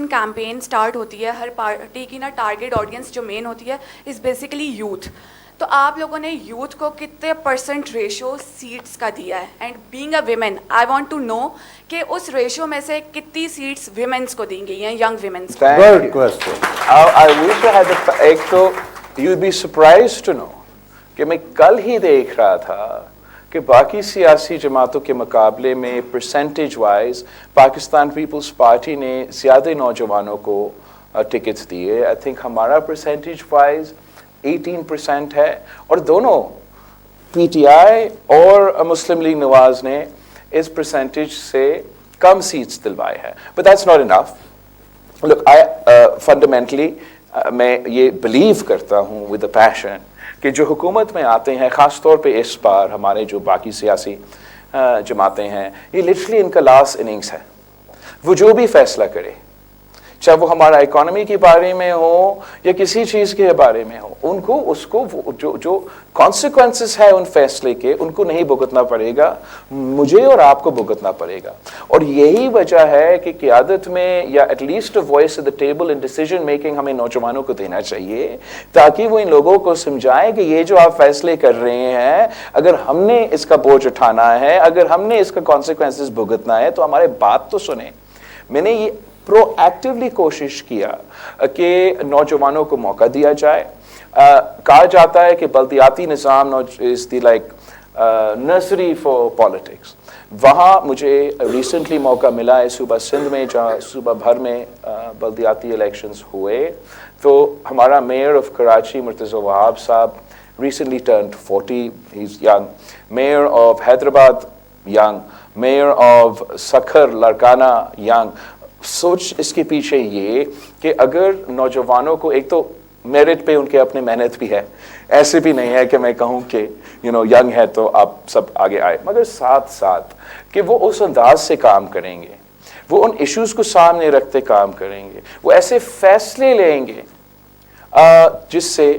Campaign start होती है, हर party की ना टारगेट ऑडियंस जो मेन होती है इज़ बेसिकली यूथ. तो आप लोगों ने यूथ को कितने % रेशो सीट्स का दिया है? And being a women I want to know कि उस रेशो में से कितनी सीट्स विमेंस को दी गई हैं, यंग विमेंस को? Good question. I wish I had एक तो you'd be surprised to know कि मैं कल ही देख रहा था कि बाकी सियासी जमातों के मुकाबले में परसेंटेज वाइज पाकिस्तान पीपल्स पार्टी ने ज़्यादा नौजवानों को टिकट्स दिए. आई थिंक हमारा परसेंटेज वाइज 18% है और दोनों पीटीआई और मुस्लिम लीग नवाज ने इस परसेंटेज से कम सीट्स दिलवाए हैं. But that's not enough. Look I fundamentally मैं ये बिलीव करता हूँ विद अ पैशन कि जो हुकूमत में आते हैं, ख़ास तौर पे इस बार हमारे जो बाकी सियासी जमातें हैं, ये लिटरली इनका लास्ट इनिंग्स है. वो जो भी फैसला करे, चाहे वो हमारा इकोनॉमी के बारे में हो या किसी चीज़ के बारे में हो, उनको उसको जो कॉन्सिक्वेंसेस है उन फैसले के, उनको नहीं भुगतना पड़ेगा, मुझे और आपको भुगतना पड़ेगा. और यही वजह है कि क़यादत में या at least voice at the table in decision making हमें नौजवानों को देना चाहिए, ताकि वो इन लोगों को समझाएं कि ये जो आप फैसले कर रहे हैं, अगर हमने इसका बोझ उठाना है, अगर हमने इसका कॉन्सिक्वेंसेस भुगतना है, तो हमारे बात तो सुने. मैंने ये प्रोएक्टिवली कोशिश किया कि नौजवानों को मौका दिया जाए. कहा जाता है कि बल्दियाती निज़ाम is the like nursery for politics. वहाँ मुझे रिसेंटली मौका मिला है सूबा सिंध में, जहाँ सूबा भर में बल्दियाती इलेक्शंस हुए. तो हमारा मेयर ऑफ कराची मुर्तज़ा वहाब साहब recently turned 40. He's young. Mayor of Hyderabad, young. Mayor of Sakhar, Larkana, young. सोच इसके पीछे ये कि अगर नौजवानों को, एक तो मेरिट पे उनके अपने मेहनत भी है, ऐसे भी नहीं है कि मैं कहूँ कि यंग है तो आप सब आगे आए, मगर साथ साथ कि वो उस अंदाज से काम करेंगे, वो उन इश्यूज को सामने रखते काम करेंगे, वो ऐसे फैसले लेंगे जिससे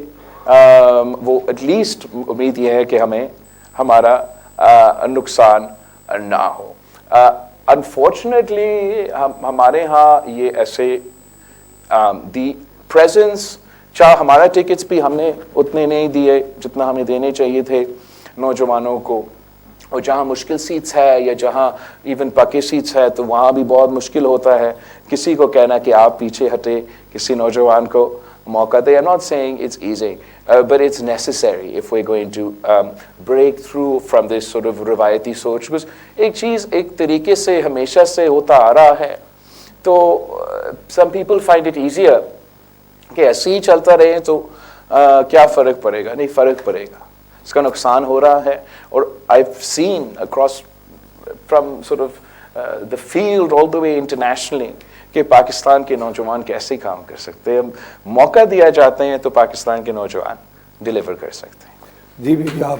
वो एटलीस्ट उम्मीद ये है कि हमें हमारा नुकसान ना हो. अनफॉर्चुनेटली हमारे यहाँ ये ऐसे दी प्रेजेंस, चाहे हमारा टिकट्स भी हमने उतने नहीं दिए जितना हमें देने चाहिए थे नौजवानों को, और जहाँ मुश्किल सीट्स है या जहाँ इवन पक्के सीट्स है तो वहाँ भी बहुत मुश्किल होता है किसी को कहना कि आप पीछे हटे, किसी नौजवान को मौका दे. I'm not saying it's easy, but it's necessary if we're going to break through from this sort of रिवायती सोच. because एक चीज़ एक तरीके से हमेशा से होता आ रहा है, तो some people find it easier कि ऐसे ही चलता रहे तो क्या फ़र्क पड़ेगा. नहीं, फ़र्क पड़ेगा, इसका नुकसान हो रहा है. और I've seen across from sort of the field all the way internationally कि पाकिस्तान के नौजवान कैसे काम कर सकते हैं. मौका दिया जाते हैं तो पाकिस्तान के नौजवान डिलीवर कर सकते हैं. जी भी आप